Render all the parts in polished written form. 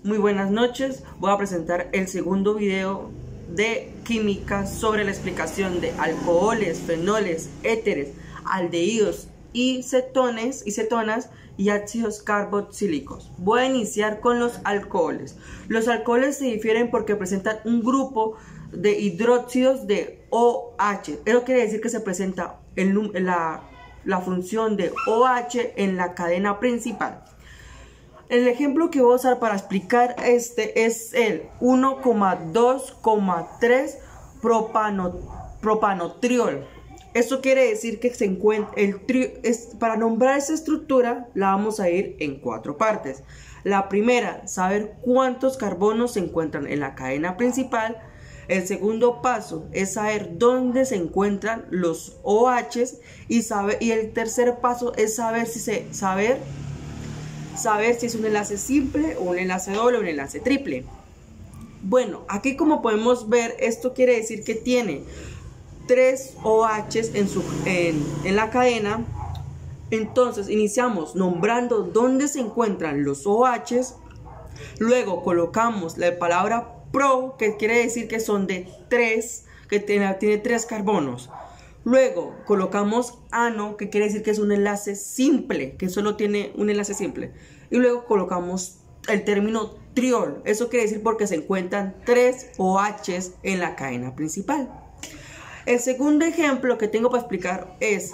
Muy buenas noches, voy a presentar el segundo video de química sobre la explicación de alcoholes, fenoles, éteres, aldehídos y cetonas y ácidos carboxílicos. Voy a iniciar con los alcoholes. Los alcoholes se difieren porque presentan un grupo de hidróxidos de OH. Eso quiere decir que se presenta la función de OH en la cadena principal. El ejemplo que voy a usar para explicar este es el 1,2,3 propanotriol. Esto quiere decir que se encuentra para nombrar esa estructura la vamos a ir en 4 partes. La primera, saber cuántos carbonos se encuentran en la cadena principal. El segundo paso es saber dónde se encuentran los OHs y el tercer paso es saber si es un enlace simple o un enlace doble o un enlace triple. Bueno, aquí como podemos ver, esto quiere decir que tiene 3 OHs en la cadena. Entonces iniciamos nombrando dónde se encuentran los OHs. Luego colocamos la palabra pro, que quiere decir que son de 3, que tiene 3 carbonos. Luego colocamos ano, que quiere decir que es un enlace simple, que solo tiene un enlace simple. Y luego colocamos el término triol. Eso quiere decir porque se encuentran 3 OHs en la cadena principal. El segundo ejemplo que tengo para explicar es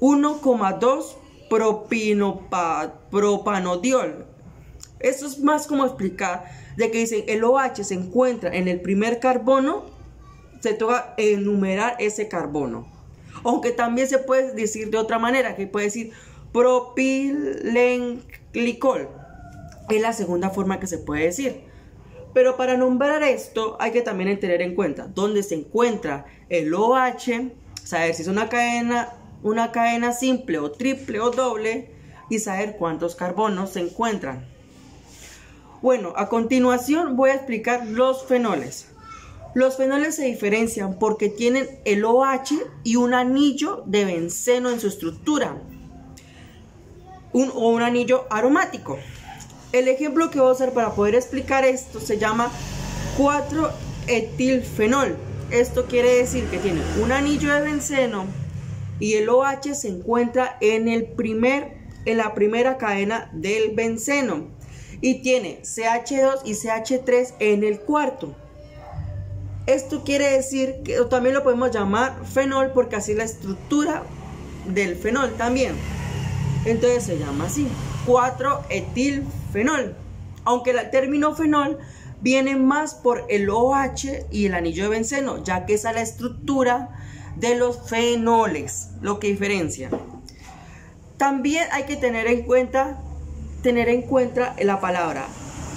1,2 propanodiol. Esto es más como explicar de que dicen el OH se encuentra en el primer carbono. Se toca enumerar ese carbono. Aunque también se puede decir de otra manera, que puede decir propilenglicol. Es la segunda forma que se puede decir. Pero para nombrar esto hay que también tener en cuenta dónde se encuentra el OH, saber si es una cadena simple o triple o doble y saber cuántos carbonos se encuentran. Bueno, a continuación voy a explicar los fenoles. Los fenoles se diferencian porque tienen el OH y un anillo de benceno en su estructura, o un anillo aromático. El ejemplo que voy a usar para poder explicar esto se llama 4-etilfenol. Esto quiere decir que tiene un anillo de benceno y el OH se encuentra en la primera cadena del benceno y tiene CH2 y CH3 en el cuarto. Esto quiere decir que también lo podemos llamar fenol porque así es la estructura del fenol también. Entonces se llama así, 4-etilfenol. Aunque el término fenol viene más por el OH y el anillo de benceno, ya que esa es la estructura de los fenoles, lo que diferencia. También hay que tener en cuenta la palabra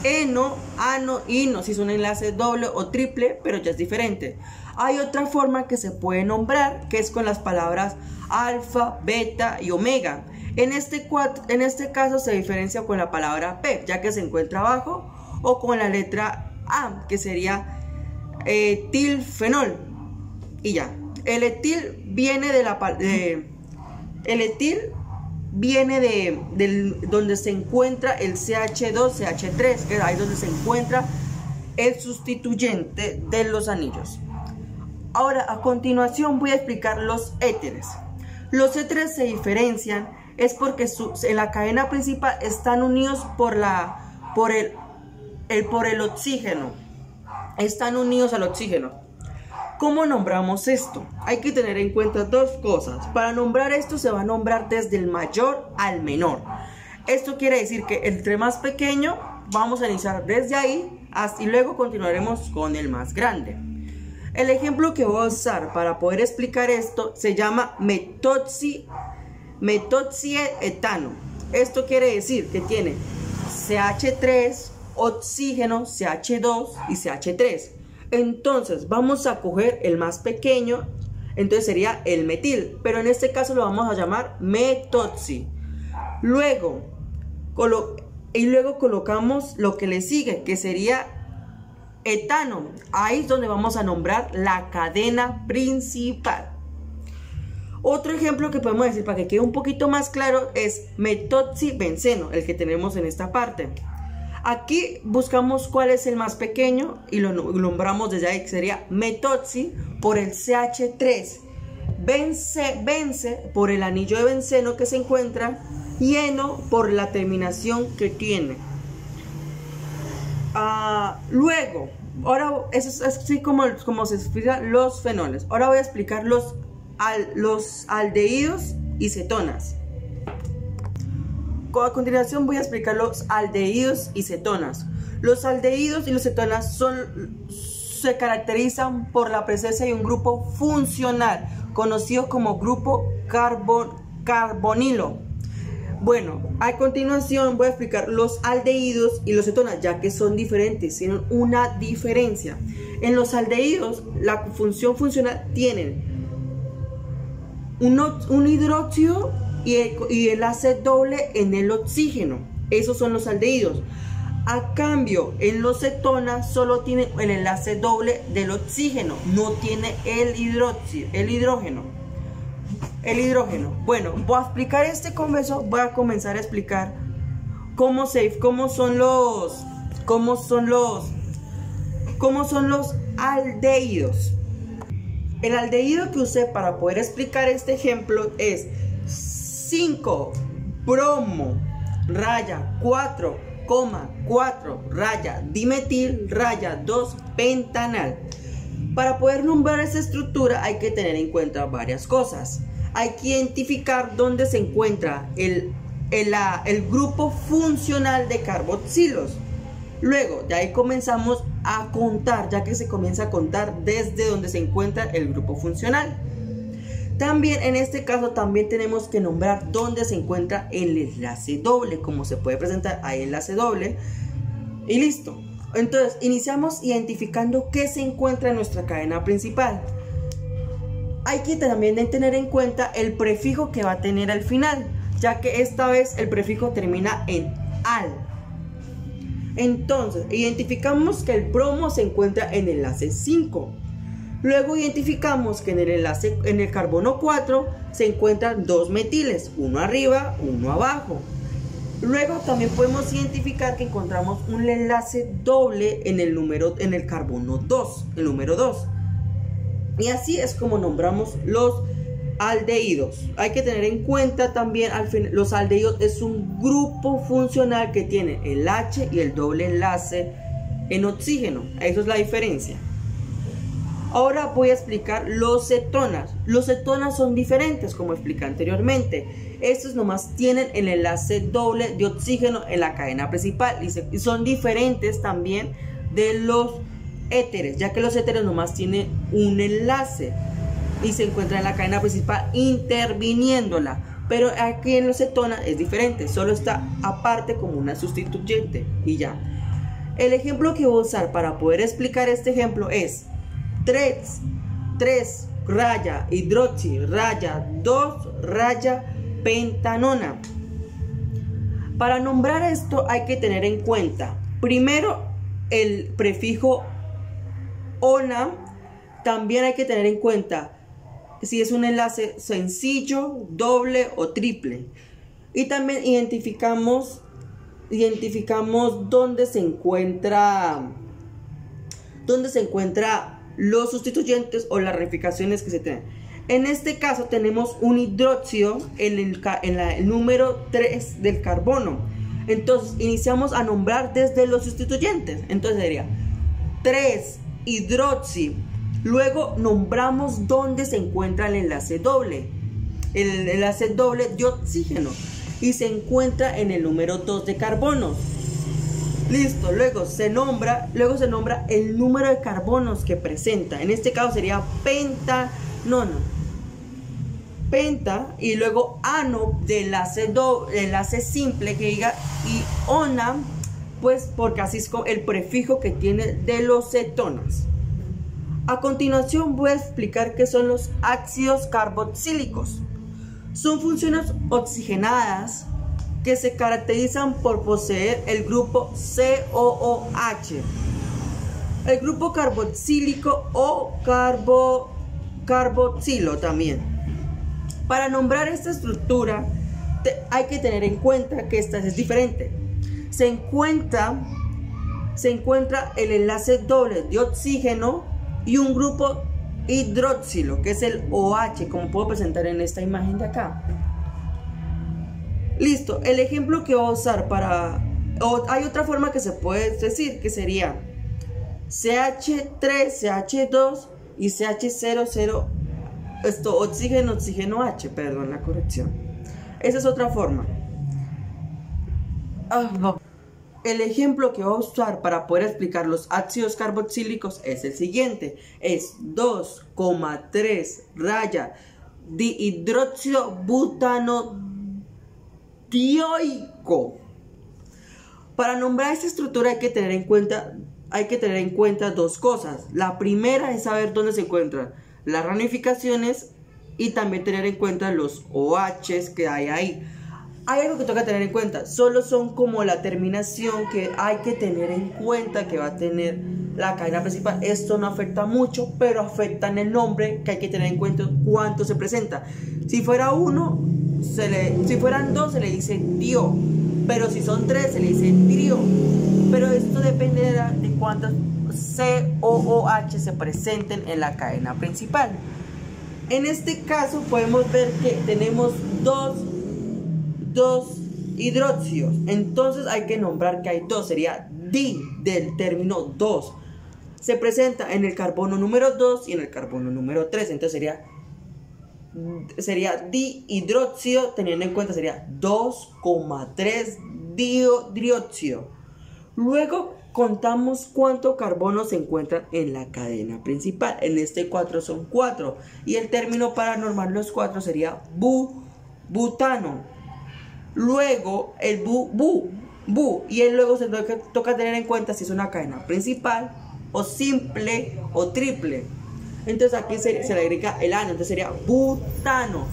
eno, ano, ino, si es un enlace doble o triple, pero ya es diferente. Hay otra forma que se puede nombrar, que es con las palabras alfa, beta y omega. En este caso se diferencia con la palabra P, ya que se encuentra abajo, o con la letra A, que sería etilfenol. Y ya, el etil viene de donde se encuentra el CH2, CH3, que es ahí donde se encuentra el sustituyente de los anillos. Ahora, a continuación voy a explicar los éteres. Los éteres se diferencian es porque en la cadena principal están unidos por el oxígeno. Están unidos al oxígeno. ¿Cómo nombramos esto? Hay que tener en cuenta dos cosas. Para nombrar esto se va a nombrar desde el mayor al menor. Esto quiere decir que entre más pequeño vamos a iniciar desde ahí y luego continuaremos con el más grande. El ejemplo que voy a usar para poder explicar esto se llama metoxietano. Esto quiere decir que tiene CH3, oxígeno, CH2 y CH3. Entonces vamos a coger el más pequeño, entonces sería el metil, pero en este caso lo vamos a llamar metoxi. Luego colocamos lo que le sigue, que sería etano. Ahí es donde vamos a nombrar la cadena principal. Otro ejemplo que podemos decir para que quede un poquito más claro es metoxibenceno, el que tenemos en esta parte. Aquí buscamos cuál es el más pequeño y lo nombramos desde ahí, que sería metoxi por el CH3. Vence por el anillo de benceno que se encuentra, y eno por la terminación que tiene. Luego, ahora eso es así como se explican los fenoles. Ahora voy a explicar los aldehídos y cetonas. A continuación voy a explicar los aldehídos y cetonas. Los aldehídos y los cetonas se caracterizan por la presencia de un grupo funcional conocido como grupo carbonilo. Bueno, a continuación voy a explicar los aldehídos y los cetonas, ya que son diferentes, tienen una diferencia. En los aldehídos, la función funcional tienen un hidróxido y enlace doble en el oxígeno. Esos son los aldehídos. A cambio, en los cetonas solo tienen el enlace doble del oxígeno, no tiene el hidrógeno. Bueno, voy a explicar con eso. Voy a comenzar a explicar cómo son los aldehídos. El aldehído que usé para poder explicar este ejemplo es 5 bromo raya 4,4 raya dimetil raya 2 pentanal. Para poder nombrar esta estructura hay que tener en cuenta varias cosas. Hay que identificar dónde se encuentra el grupo funcional de carboxilos. Luego de ahí comenzamos a contar, ya que se comienza a contar desde donde se encuentra el grupo funcional. También en este caso también tenemos que nombrar dónde se encuentra el enlace doble, como se puede presentar ahí enlace doble, y listo. Entonces iniciamos identificando qué se encuentra en nuestra cadena principal. Hay que también tener en cuenta el prefijo que va a tener al final, ya que esta vez el prefijo termina en al. Entonces identificamos que el bromo se encuentra en el enlace 5. Luego identificamos que en el carbono 4 se encuentran dos metiles, uno arriba, uno abajo. Luego también podemos identificar que encontramos un enlace doble en el carbono 2, el número 2. Y así es como nombramos los aldehídos. Hay que tener en cuenta también los aldehídos es un grupo funcional que tiene el H y el doble enlace en oxígeno. Eso es la diferencia. Ahora voy a explicar los cetonas. Los cetonas son diferentes, como expliqué anteriormente. Estos nomás tienen el enlace doble de oxígeno en la cadena principal y son diferentes también de los éteres, ya que los éteres nomás tienen un enlace y se encuentra en la cadena principal interviniéndola, pero aquí en los cetonas es diferente, solo está aparte como una sustituyente y ya. El ejemplo que voy a usar para poder explicar este ejemplo es 3 raya hidroxi raya 2 raya pentanona. Para nombrar esto hay que tener en cuenta primero el prefijo ona. También hay que tener en cuenta si es un enlace sencillo, doble o triple. Y también identificamos dónde se encuentra los sustituyentes o las ramificaciones que se tienen. En este caso tenemos un hidróxido en el número 3 del carbono. Entonces iniciamos a nombrar desde los sustituyentes. Entonces sería 3 hidroxi. Luego nombramos dónde se encuentra el enlace doble. El enlace doble de oxígeno. Y se encuentra en el número 2 de carbono. Listo, luego se nombra el número de carbonos que presenta. En este caso sería pentanona. Penta y luego ano de enlace simple que diga y ona, pues porque así es el prefijo que tiene de los cetonas. A continuación voy a explicar qué son los ácidos carboxílicos. Son funciones oxigenadas que se caracterizan por poseer el grupo COOH, el grupo carboxílico o carboxilo también. Para nombrar esta estructura hay que tener en cuenta que esta es diferente. se encuentra el enlace doble de oxígeno y un grupo hidroxilo, que es el OH, como puedo presentar en esta imagen de acá. Listo, el ejemplo que voy a usar hay otra forma que se puede decir, que sería CH3, CH2 y CH00, oxígeno, oxígeno H, perdón la corrección. Esa es otra forma. El ejemplo que voy a usar para poder explicar los ácidos carboxílicos es el siguiente. Es 2,3 raya dihidróxido butano dioico. Para nombrar esta estructura hay que tener en cuenta dos cosas. La primera es saber dónde se encuentran las ramificaciones y también tener en cuenta los OHs que hay ahí. Hay algo que toca tener en cuenta, solo son como la terminación que hay que tener en cuenta que va a tener la cadena principal. Esto no afecta mucho, pero afecta en el nombre, que hay que tener en cuenta cuánto se presenta. Si fuera uno, si fueran dos se le dice dio, pero si son tres se le dice trio. Pero esto dependerá de cuántas COOH se presenten en la cadena principal. En este caso podemos ver que tenemos dos hidróxidos, entonces hay que nombrar que hay dos, sería di del término 2. Se presenta en el carbono número 2 y en el carbono número 3, entonces sería dihidróxido, teniendo en cuenta sería 2,3 dióxido. Luego contamos cuántos carbonos se encuentran en la cadena principal. En este 4 son 4 y el término para normar los 4 sería butano. Luego el y luego se toca tener en cuenta si es una cadena principal o simple o triple. Entonces aquí se le agrega el ano, entonces sería butano.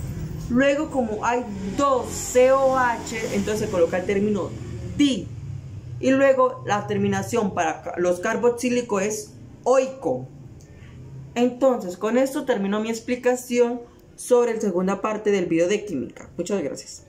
Luego, como hay dos COH, entonces se coloca el término di. Y luego la terminación para los carboxílicos es oico. Entonces con esto termino mi explicación sobre la segunda parte del video de química. Muchas gracias.